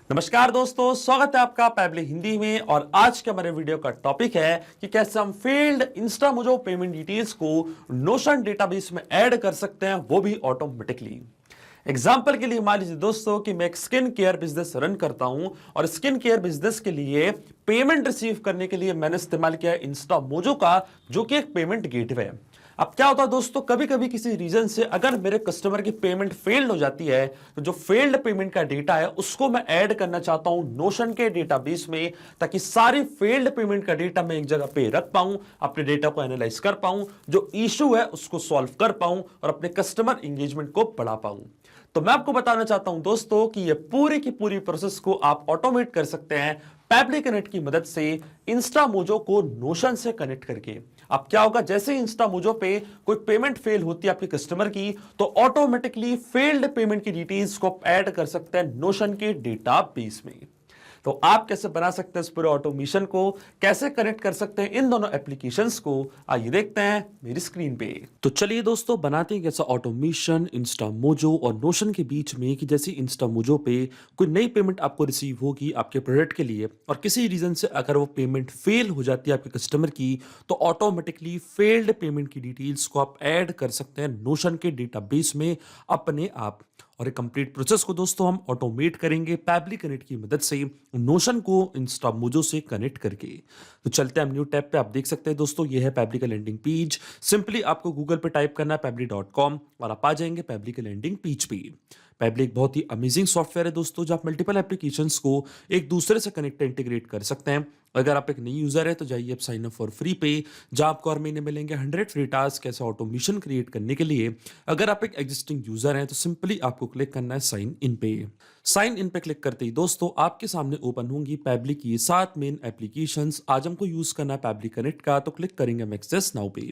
नमस्कार दोस्तों, स्वागत है आपका पैबली हिंदी में। और आज के हमारे वीडियो का टॉपिक है कि कैसे हम फेल्ड इंस्टामोजो पेमेंट डिटेल्स को नोशन डेटाबेस में ऐड कर सकते हैं, वो भी ऑटोमेटिकली। एग्जाम्पल के लिए मान लीजिए दोस्तों कि मैं एक स्किन केयर बिजनेस रन करता हूं और स्किन केयर बिजनेस के लिए पेमेंट रिसीव करने के लिए मैंने इस्तेमाल किया है इंस्टामोजो का, जो कि एक पेमेंट गेटवे है। अब क्या होता है दोस्तों, कभी कभी किसी रीजन से अगर मेरे कस्टमर की पेमेंट फेल्ड हो जाती है, तो जो फेल्ड पेमेंट का डेटा है उसको मैं ऐड करना चाहता हूं नोशन के डेटाबेस में, ताकि सारी फेल्ड पेमेंट का डेटा मैं एक जगह पे रख पाऊं, अपने डेटा को एनालाइज कर पाऊं, जो इशू है उसको सॉल्व कर पाऊं और अपने कस्टमर एंगेजमेंट को बढ़ा पाऊं। तो मैं आपको बताना चाहता हूं दोस्तों कि ये पूरी की पूरी प्रोसेस को आप ऑटोमेट कर सकते हैं पैबली कनेक्ट की मदद से, इंस्टामोजो को नोशन से कनेक्ट करके। अब क्या होगा, जैसे इंस्टामोजो पे कोई पेमेंट फेल होती है आपके कस्टमर की, तो ऑटोमेटिकली फेल्ड पेमेंट की डिटेल्स को आप ऐड कर सकते हैं नोशन के डेटाबेस में। तो आप कैसे बना सकते हैं इस पूरे ऑटोमेशन को, कैसे कनेक्ट कर सकते हैं इन दोनों एप्लीकेशंस को, आइए देखते हैं मेरी स्क्रीन पे। तो चलिए दोस्तों, बनाते हैं कैसा ऑटोमेशन इंस्टामोजो और नोशन के बीच में, कि जैसे इंस्टामोजो पे कोई नई पेमेंट आपको रिसीव होगी आपके प्रोडक्ट के लिए, और किसी रीजन से अगर वो पेमेंट फेल हो जाती है आपके कस्टमर की, तो ऑटोमेटिकली फेल्ड पेमेंट की डिटेल्स को आप ऐड कर सकते हैं नोशन के डेटाबेस में अपने आप। और ये कंप्लीट प्रोसेस को दोस्तों हम ऑटोमेट करेंगे पैबली कनेक्ट की मदद से, नोशन को इंस्टामोजो से कनेक्ट करके। तो चलते हैं हम न्यू टैब पे। आप देख सकते हैं दोस्तों, ये है पैबली का लैंडिंग पेज। सिंपली आपको गूगल पे टाइप करना है पैबली.com और आप आ जाएंगे पैबली के लैंडिंग पेज पे। पैबली एक बहुत ही अमेजिंग सॉफ्टवेयर है दोस्तों, जो आप मल्टीपल एप्लीकेशंस को एक दूसरे से कनेक्ट इंटीग्रेट कर सकते हैं। अगर आप एक नई यूजर है तो जाइए आप साइन अप फॉर फ्री पे, जहां आपको हर महीने मिलेंगे 100 फ्री टास्क ऐसा ऑटोमेशन क्रिएट करने के लिए। अगर आप एक एग्जिस्टिंग यूजर हैं तो सिंपली आपको क्लिक करना है साइन इन पे। साइन इन पे क्लिक करते ही दोस्तों आपके सामने ओपन होंगी पैबली की 7 मेन एप्लीकेशंस। आज हमको यूज करना है पैबली कनेक्ट का, तो क्लिक करेंगे हम एक्सेस नाउ पे।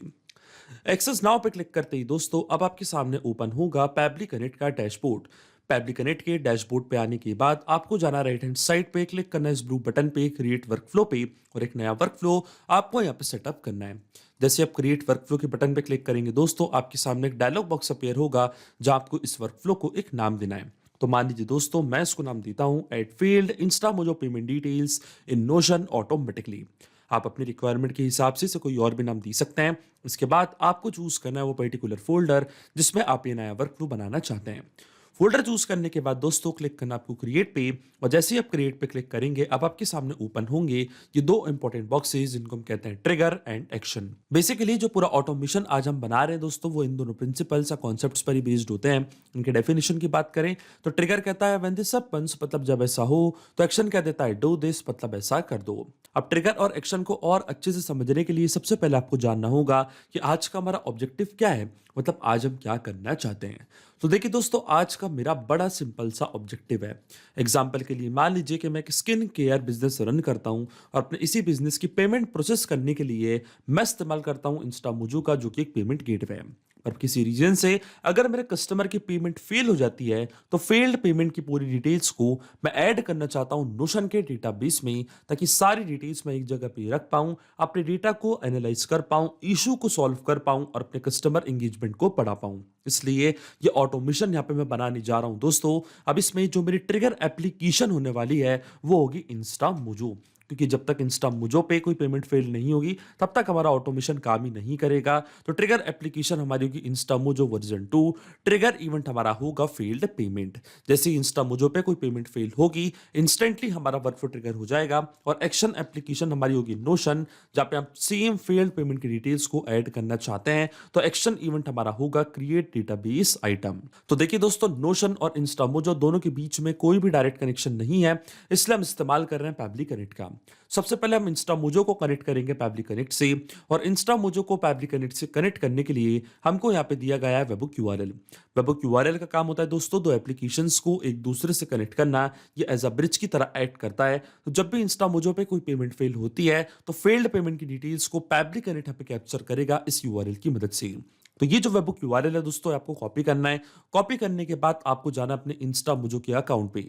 एक्सेस नाउ पे क्लिक करते ही दोस्तों अब आपके सामने ओपन होगा पैबली कनेक्ट का डैशबोर्ड। पैबली कनेक्ट के डैशबोर्ड पे आने के बाद आपको जाना राइट हैंड साइड पे, क्लिक करना है इस ब्लू बटन पे क्रिएट वर्कफ्लो पे, और एक नया वर्कफ्लो आपको यहाँ पे सेटअप करना है। जैसे आप क्रिएट वर्कफ्लो के बटन पे क्लिक करेंगे दोस्तों, आपके सामने एक डायलॉग बॉक्स अपीयर होगा, जहां आपको इस वर्कफ्लो को एक नाम देना है। तो मान लीजिए दोस्तों, मैं इसको नाम देता हूं add field Instamojo payment details in Notion automatically. आप अपनी रिक्वायरमेंट के हिसाब से कोई और भी नाम दे सकते हैं। इसके बाद आपको चूज करना है वो पर्टिकुलर फोल्डर जिसमें आप ये नया वर्कफ्लो बनाना चाहते हैं। फोल्डर चूज करने के बाद दोस्तों क्लिक करना आपको क्रिएट पे, और जैसे ही आप क्रिएट पे क्लिक करेंगे अब आपके सामने ओपन होंगे ये दो इंपॉर्टेंट बॉक्सेस, जिनको हम कहते हैं ट्रिगर एंड एक्शन। बेसिकली जो पूरा ऑटोमेशन आज हम बना रहे हैं दोस्तों, वो इन दोनों प्रिंसिपल्स या कॉन्सेप्ट्स पर ही बेस्ड होते हैं। इनके डेफिनेशन की बात करें तो ट्रिगर कहता है व्हेन दिस हैपेंस, मतलब जब ऐसा हो, तो एक्शन कह देता है डू दिस, मतलब ऐसा कर दो। अब ट्रिगर और एक्शन को और अच्छे से समझने के लिए सबसे पहले आपको जानना होगा कि आज का हमारा ऑब्जेक्टिव क्या है, मतलब आज हम क्या करना चाहते हैं। तो देखिए दोस्तों, आज का मेरा बड़ा सिंपल सा ऑब्जेक्टिव है। एग्जाम्पल के लिए मान लीजिए कि मैं एक स्किन केयर बिजनेस रन करता हूं और अपने इसी बिजनेस की पेमेंट प्रोसेस करने के लिए मैं इस्तेमाल करता हूं इंस्टामोजो का, जो कि एक पेमेंट गेटवे है। पर किसी रीजन से अगर मेरे कस्टमर की पेमेंट फेल हो जाती है, तो फेल्ड पेमेंट की पूरी डिटेल्स को मैं ऐड करना चाहता हूं नोशन के डेटाबेस में, ताकि सारी डिटेल्स मैं एक जगह पे रख पाऊं, अपने डेटा को एनालाइज कर पाऊं, इशू को सॉल्व कर पाऊं और अपने कस्टमर एंगेजमेंट को बढ़ा पाऊं। इसलिए ये ऑटोमेशन यहाँ पे मैं बनाने जा रहा हूं दोस्तों। अब इसमें जो मेरी ट्रिगर एप्लीकेशन होने वाली है वो होगी इंस्टामोजो, क्योंकि जब तक इंस्टामोजो पे कोई पेमेंट फेल नहीं होगी तब तक हमारा ऑटोमेशन काम ही नहीं करेगा। तो ट्रिगर एप्लीकेशन हमारी होगी इंस्टामोजो वर्जन 2। ट्रिगर इवेंट हमारा होगा फेल्ड पेमेंट। जैसे इंस्टामोजो पे कोई पेमेंट फेल होगी, इंस्टेंटली हमारा वर्कफ्लो ट्रिगर हो जाएगा। और एक्शन एप्लीकेशन हमारी होगी नोशन, जहां पे हम सेम फेल्ड पेमेंट की डिटेल्स को ऐड करना चाहते हैं। तो एक्शन इवेंट हमारा होगा क्रिएट डेटाबेस आइटम। तो देखिए दोस्तों, नोशन और इंस्टामोजो दोनों के बीच में कोई भी डायरेक्ट कनेक्शन नहीं है, इसलिए हम इस्तेमाल कर रहे हैं पैबली कनेक्ट का। सबसे पहले हम इंस्टामोजो को कनेक्ट करेंगे पैबली कनेक्ट से, और इंस्टामोजो को पैबली कनेक्ट से कनेक्ट करने के लिए हमको यहाँ पे दिया गया है वेबहुक यूआरएल। वेबहुक यूआरएल का काम होता है दोस्तों दो एप्लीकेशंस को एक दूसरे से कनेक्ट करना। ये एज अ ब्रिज की तरह एक्ट करता है। तो जब भी इंस्टामोजो पे कोई पेमेंट फेल होती है, तो फेल्ड पेमेंट की डिटेल्स को पैबली कनेक्ट यहाँ पे कैप्चर करेगा इस यूआरएल की मदद से। तो ये जो वेबबुक यूआरएल है दोस्तों आपको कॉपी करना है। कॉपी करने के बाद आपको जाना अपने इंस्टा मुजो के अकाउंट पे।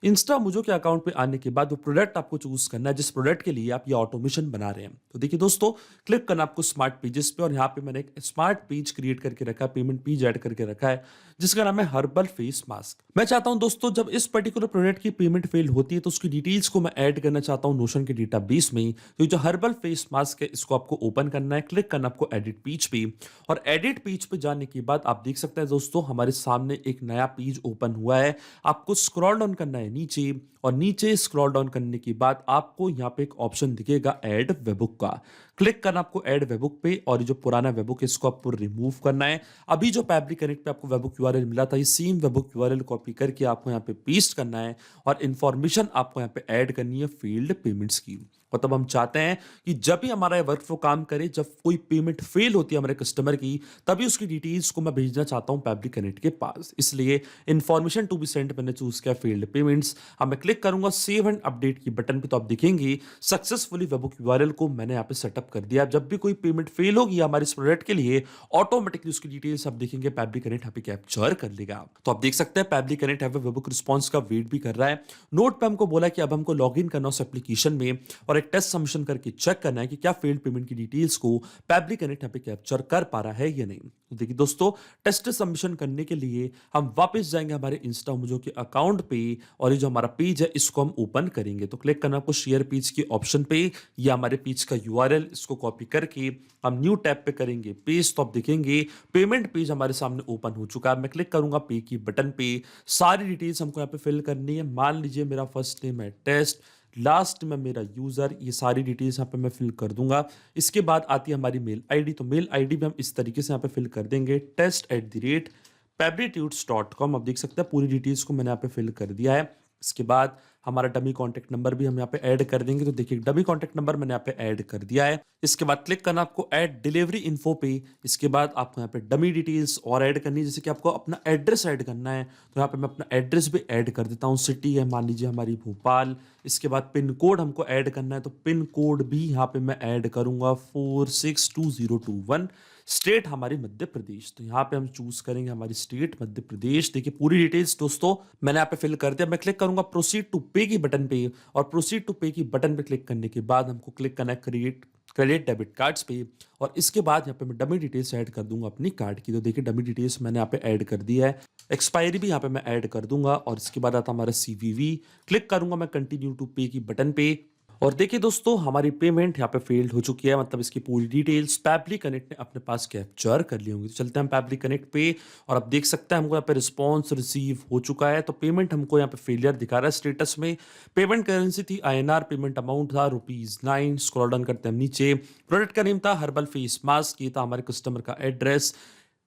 इंस्टा मुजो के अकाउंट पे आने के बाद वो प्रोडक्ट आपको चूज करना है जिस प्रोडक्ट के लिए आप ये ऑटोमेशन बना रहे हैं। तो देखिए दोस्तों, क्लिक करना आपको स्मार्ट पेजेस पे और यहाँ पे मैंने एक स्मार्ट पेज क्रिएट करके रखा है, पेमेंट पेज ऐड करके रखा है जिसका नाम है हर्बल फेस मास्क। मैं चाहता हूं दोस्तों जब इस पर्टिकुलर प्रोडक्ट की पेमेंट फेल होती है तो उसकी डिटेल्स को मैं ऐड करना चाहता हूं नोशन के डेटाबेस में। तो जो हर्बल फेस मास्क है इसको आपको ओपन करना है, क्लिक करना आपको एडिट पेज पे और एडिट पेज पे जाने के बाद आप देख सकते हैं दोस्तों हमारे सामने एक नया पेज ओपन हुआ है। आपको स्क्रॉल डाउन करना है नीचे और नीचे स्क्रॉल डाउन करने के बाद आपको यहाँ पे एक ऑप्शन दिखेगा ऐड वेबबुक का। क्लिक करना आपको ऐड वेबबुक पे और ये जो पुराना वेबबुक है इसको आपको रिमूव करना है। अभी जो पैब्लिक कनेक्ट पे आपको वेबबुक यूआरएल मिला था, ये सेम वेबबुक यूआरएल कॉपी करके आपको यहाँ पे पेस्ट करना है और इन्फॉर्मेशन आपको यहाँ पे ऐड करनी है फील्ड पेमेंट्स की। मतलब हम चाहते हैं कि जब भी हमारा वर्क फ्लो काम करे, जब कोई पेमेंट फेल होती है हमारे कस्टमर की, तभी उसकी डिटेल्स को मैं भेजना चाहता हूं पैब्लिक कनेक्ट के पास। इसलिए इन्फॉर्मेशन टू बी सेंट मैंने चूज किया फील्ड पेमेंट्स। अब मैं क्लिक करूंगा सेव एंड अपडेट की बटन पे तो आप देखेंगे सक्सेसफुली वेबबुक यूआरएल को मैंने यहाँ पे सेटअप कर दिया। जब भी कोई पेमेंट फेल होगी हमारे इस प्रोडक्ट के लिए, ऑटोमेटिकली उसकी डिटेल्स आप देखेंगे पैब्लिक कनेक्ट यहाँ पे कैप्चर कर लेगा। तो आप देख सकते हैं पैब्लिक कनेक्ट यहाँ पे वेबबुक रिस्पॉन्स का वेट भी कर रहा है। नोट पे हमको बोला कि अब हमको लॉग इन करना उस एप्लीकेशन में और एक टेस्ट सबमिशन करके चेक करना है कि क्या फेल्ड पेमेंट की डिटेल्स को पैब्लिक कनेक्ट यहाँ पे कैप्चर कर पा रहा है या नहीं। तो देखिए दोस्तों, टेस्ट सबमिशन करने के लिए हम वापस जाएंगे हमारे इंस्टा मुजो के अकाउंट पे और ये जो हमारा पेज है इसको हम ओपन करेंगे। तो क्लिक करना आपको शेयर पेज के ऑप्शन पे या हमारे पेज का यूआरएल इसको कॉपी करके हम न्यू टैब पे करेंगे पेज। तो आप देखेंगे पेमेंट पेज हमारे सामने ओपन हो चुका है। मैं क्लिक करूंगा पे की बटन पे, सारी डिटेल्स हमको यहाँ पे फिल करनी है। मान लीजिए मेरा फर्स्ट नेम है टेस्ट, लास्ट में मेरा यूजर, ये सारी डिटेल्स यहाँ पे मैं फिल कर दूंगा। इसके बाद आती है हमारी मेल आईडी। तो मेल आईडी भी हम इस तरीके से यहाँ पे फिल कर देंगे test@pablitudes.com। आप देख सकते हैं पूरी डिटेल्स को मैंने यहाँ पे फिल कर दिया है। इसके बाद हमारा डमी कॉन्टैक्ट नंबर भी हम यहाँ पे ऐड कर देंगे। तो देखिए डमी कॉन्टैक्ट नंबर मैंने यहाँ पे ऐड कर दिया है। इसके बाद क्लिक करना आपको ऐड डिलीवरी इन्फो पे। इसके बाद आपको यहाँ पे डमी डिटेल्स और ऐड करनी है, जैसे कि आपको अपना एड्रेस ऐड करना है। तो यहाँ पे मैं अपना एड्रेस भी ऐड कर देता हूँ। सिटी है मान लीजिए हमारी भोपाल। इसके बाद पिन कोड हमको ऐड करना है, तो पिन कोड भी यहाँ पे मैं ऐड करूंगा 462021। स्टेट हमारी मध्य प्रदेश, तो यहाँ पे हम चूज करेंगे हमारी स्टेट मध्य प्रदेश। देखिए पूरी डिटेल्स दोस्तों मैंने यहाँ पे फिल कर दिया। मैं क्लिक करूंगा प्रोसीड टू पे की बटन पे और प्रोसीड टू पे की बटन पे क्लिक करने के बाद हमको क्लिक करना है क्रिएट क्रेडिट डेबिट कार्ड्स पे और इसके बाद यहाँ पे मैं डमी डिटेल्स ऐड कर दूंगा अपनी कार्ड की। तो देखिए डमी डिटेल्स मैंने यहाँ पे ऐड कर दिया है। एक्सपायरी भी यहाँ पे मैं ऐड कर दूंगा और इसके बाद आता हमारा सीवीवी। क्लिक करूंगा मैं कंटिन्यू टू पे की बटन पे और देखिए दोस्तों हमारी पेमेंट यहाँ पे फेल्ड हो चुकी है। मतलब इसकी पूरी डिटेल्स पैब्लिक कनेक्ट ने अपने पास कैप्चर कर ली होंगी। तो चलते हैं हम पैब्लिक कनेक्ट पे और अब देख सकते हैं हमको यहाँ पे रिस्पॉन्स रिसीव हो चुका है। तो पेमेंट हमको यहाँ पे फेलियर दिखा रहा है स्टेटस में। पेमेंट करेंसी थी INR, पेमेंट अमाउंट था ₹9। स्क्रॉल डाउन करते हैं हम नीचे, प्रोडक्ट का नेम था हर्बल फेस मास्क, ये था हमारे कस्टमर का एड्रेस,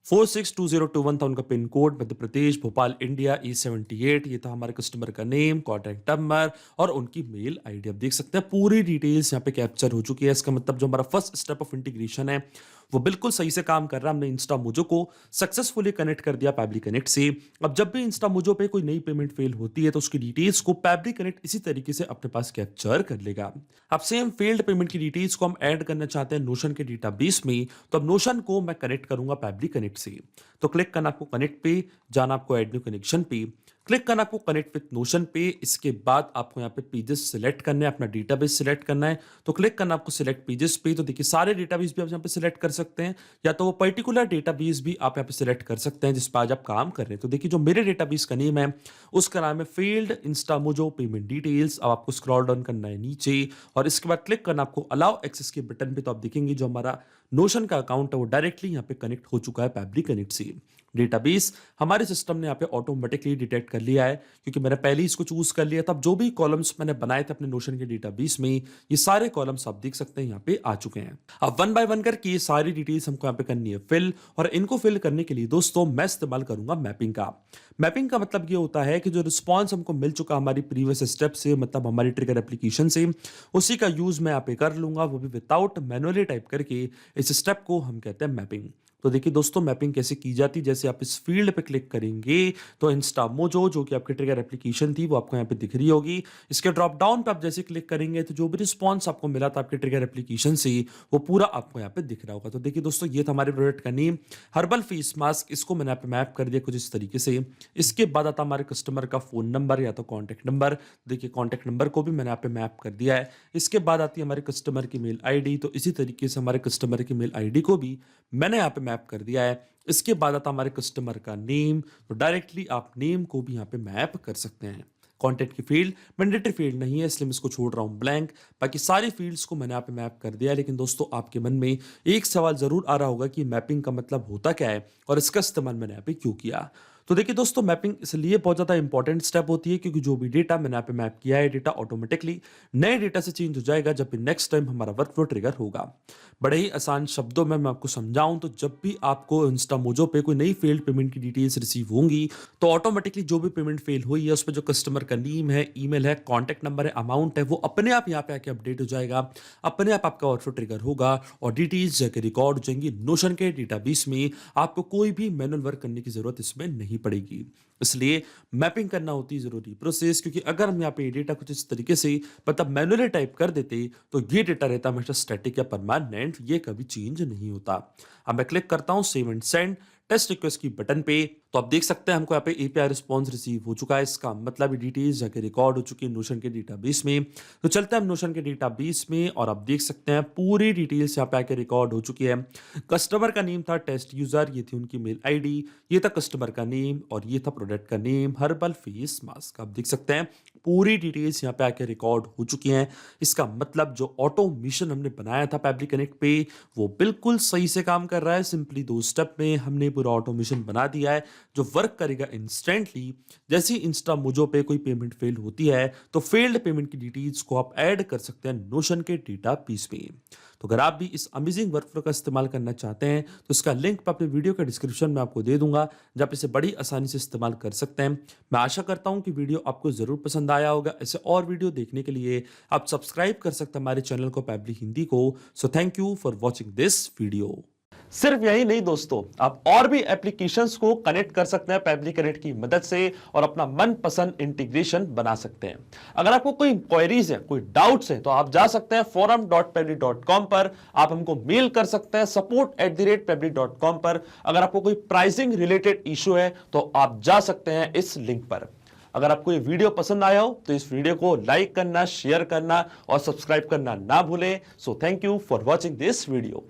462021 था उनका pin code, Madhya Pradesh Bhopal India, E78। ये था हमारे कस्टमर का नेम, कॉन्टैक्ट नंबर और उनकी मेल आईडी। आप देख सकते हैं पूरी डिटेल्स यहाँ पे कैप्चर हो चुकी है। इसका मतलब जो हमारा फर्स्ट स्टेप ऑफ इंटीग्रेशन है वो बिल्कुल सही से काम कर रहा है। हमने इंस्टा मुजो को सक्सेसफुली कनेक्ट कर दिया पैब्लिक कनेक्ट से। अब जब भी इंस्टा मुजो पे कोई नई पेमेंट फेल होती है तो उसकी डिटेल्स को पैब्लिक कनेक्ट इसी तरीके से अपने पास कैप्चर कर लेगा। अब सेम फेल्ड पेमेंट की डिटेल्स को हम ऐड करना चाहते हैं नोशन के डेटाबेस में। तो अब नोशन को मैं कनेक्ट करूंगा पैब्लिक कनेक्ट से। तो क्लिक करना आपको कनेक्ट पे, जाना आपको ऐड न्यू कनेक्शन पे, क्लिक करना आपको कनेक्ट विद नोशन पे। इसके बाद आपको यहाँ पे पेजेस सिलेक्ट करने हैं, अपना डेटाबेस सिलेक्ट करना है। तो क्लिक करना आपको सिलेक्ट पेजेस पे। तो देखिए सारे डेटाबेस भी आप यहाँ पे सिलेक्ट कर सकते हैं या तो वो पर्टिकुलर डेटाबेस भी आप यहाँ पे सिलेक्ट कर सकते हैं जिस पर आज आप काम कर रहे हैं। तो देखिए जो मेरे डेटाबेस का नेम है उसका नाम है फील्ड इंस्टा मुजो पेमेंट डिटेल्स। अब आपको स्क्रॉल डाउन करना है नीचे और इसके बाद क्लिक करना आपको अलाउ एक्सेस के बटन पे। तो आप देखेंगे जो हमारा नोशन का अकाउंट है वो डायरेक्टली यहाँ पे कनेक्ट हो चुका है पैब्लिक कनेक्ट से। डेटाबेस हमारे सिस्टम ने यहाँ पे ऑटोमेटिकली डिटेक्ट कर लिया है क्योंकि मैंने पहले ही इसको चूज कर लिया था। अब जो भी कॉलम्स मैंने बनाए थे अपने नोशन के डेटाबेस में, ये सारे कॉलम्स आप देख सकते हैं यहाँ पे आ चुके हैं। अब वन बाय वन करके ये सारी डिटेल्स हमको यहाँ पे करनी है फिल, और इनको फिल करने के लिए दोस्तों मैं इस्तेमाल करूंगा मैपिंग का। मैपिंग का मतलब ये होता है कि जो रिस्पॉन्स हमको मिल चुका हमारी प्रीवियस स्टेप से, मतलब हमारी ट्रिगर एप्लीकेशन से, उसी का यूज मैं यहाँ पे कर लूंगा, वो भी विदाउट मैनुअली टाइप करके। इस स्टेप को हम कहते हैं मैपिंग। तो देखिए दोस्तों मैपिंग कैसे की जाती है, जैसे आप इस फील्ड पे क्लिक करेंगे तो इंस्टामोजो जो कि आपकी ट्रिगर एप्लीकेशन थी वो आपको यहाँ पे दिख रही होगी। इसके ड्रॉप डाउन पे आप जैसे क्लिक करेंगे तो जो भी रिस्पॉन्स आपको मिला था आपके ट्रिगर एप्लीकेशन से वो पूरा आपको यहाँ पे दिख रहा होगा। तो देखिए दोस्तों ये था हमारे प्रोडक्ट का नेम हर्बल फेस मास्क, इसको मैंने यहाँ पे मैप कर दिया कुछ इस तरीके से। इसके बाद आता हमारे कस्टमर का फोन नंबर या तो कॉन्टैक्ट नंबर, देखिए कॉन्टैक्ट नंबर को भी मैंने यहाँ पे मैप कर दिया है। इसके बाद आती है हमारे कस्टमर की मेल आईडी, तो इसी तरीके से हमारे कस्टमर की मेल आईडी को भी मैंने यहाँ पे मैप कर दिया है। इसके बाद आता हमारे कस्टमर का नेम, तो डायरेक्टली आप नेम को भी यहाँ पे मैप कर सकते हैं। कॉन्टैक्ट की फील्ड मैंडेटरी फील्ड नहीं है इसलिए मैं इसको छोड़ रहा हूं ब्लैंक, बाकी सारी फील्ड्स को मैंने यहाँ पे मैप कर दिया है। लेकिन दोस्तों आपके मन में एक सवाल जरूर आ रहा होगा कि मैपिंग का मतलब होता क्या है और इसका इस्तेमाल मैंने यहाँ पे क्यों किया। तो देखिए दोस्तों मैपिंग इसलिए बहुत ज़्यादा इंपॉर्टेंट स्टेप होती है क्योंकि जो भी डेटा मैंने यहाँ पे मैप किया है डेटा ऑटोमेटिकली नए डेटा से चेंज हो जाएगा जब भी नेक्स्ट टाइम हमारा वर्क फ्लो ट्रिगर होगा। बड़े ही आसान शब्दों में मैं आपको समझाऊं तो जब भी आपको इंस्टामोजो पे कोई नई फेल्ड पेमेंट की डिटेल्स रिसीव होंगी तो ऑटोमेटिकली जो भी पेमेंट फेल हुई है उस पर जो कस्टमर का नेम है, ईमेल है, कॉन्टैक्ट नंबर है, अमाउंट है, वो अपने आप यहाँ पे आके अपडेट हो जाएगा, अपने आप आपका वर्क फ्लो ट्रिगर होगा और डिटेल्स जाके रिकॉर्ड हो जाएंगी नोशन के डेटाबेस में। आपको कोई भी मैनुअल वर्क करने की जरूरत इसमें नहीं पड़ेगी। इसलिए मैपिंग करना होती है जरूरी प्रोसेस, क्योंकि अगर हम यहाँ पे डेटा कुछ इस तरीके से मतलब मैनुअली टाइप कर देते तो ये डेटा रहता हमेशा स्टैटिक या परमानेंट, ये कभी चेंज नहीं होता। अब मैं क्लिक करता हूँ save and send test request की बटन पे, तो आप देख सकते हैं हमको यहाँ पे एपीआई रिस्पॉन्स रिसीव हो चुका है। इसका मतलब ये डिटेल्स जाके रिकॉर्ड हो चुकी है नोशन के डेटाबेस में। तो चलते हैं हम नोशन के डेटाबेस में और आप देख सकते हैं पूरी डिटेल्स यहाँ पे आके रिकॉर्ड हो चुकी है। कस्टमर का नेम था टेस्ट यूजर, ये थी उनकी मेल आईडी, ये था कस्टमर का नेम और ये था प्रोडक्ट का नेम हर्बल फेस मास्क। आप देख सकते हैं पूरी डिटेल्स यहाँ पे आके रिकॉर्ड हो चुकी हैं। इसका मतलब जो ऑटोमेशन हमने बनाया था पैब्लिक कनेक्ट पे वो बिल्कुल सही से काम कर रहा है। सिंपली 2 स्टेप में हमने पूरा ऑटोमेशन बना दिया है जो वर्क करेगा इंस्टेंटली। जैसे इंस्टामोजो पे कोई पेमेंट फेल होती है तो फेल्ड पेमेंट की डिटेल्स को आप ऐड कर सकते हैं नोशन के डेटाबेस में। तो अगर आप भी इस अमेजिंग वर्कफ्लो का इस्तेमाल करना चाहते हैं तो इसका लिंक मैं अपने वीडियो के डिस्क्रिप्शन में आपको दे दूंगा जब इसे बड़ी आसानी से इस्तेमाल कर सकते हैं। मैं आशा करता हूं कि वीडियो आपको जरूर पसंद आया होगा। ऐसे और वीडियो देखने के लिए आप सब्सक्राइब कर सकते हैं हमारे चैनल को पैब्लिक हिंदी को। So thank you for watching this video. सिर्फ यही नहीं दोस्तों, आप और भी एप्लीकेशंस को कनेक्ट कर सकते हैं पैब्लिक कनेक्ट की मदद से और अपना मनपसंद इंटीग्रेशन बना सकते हैं। अगर आपको कोई इंक्वायरीज है, कोई डाउट्स है तो आप जा सकते हैं forum.pebble.com पर, आप हमको मेल कर सकते हैं support@pebble.com पर। अगर आपको कोई प्राइसिंग रिलेटेड इशू है तो आप जा सकते हैं इस लिंक पर। अगर आपको ये वीडियो पसंद आया हो तो इस वीडियो को लाइक करना, शेयर करना और सब्सक्राइब करना ना भूलें। So thank you for watching this video.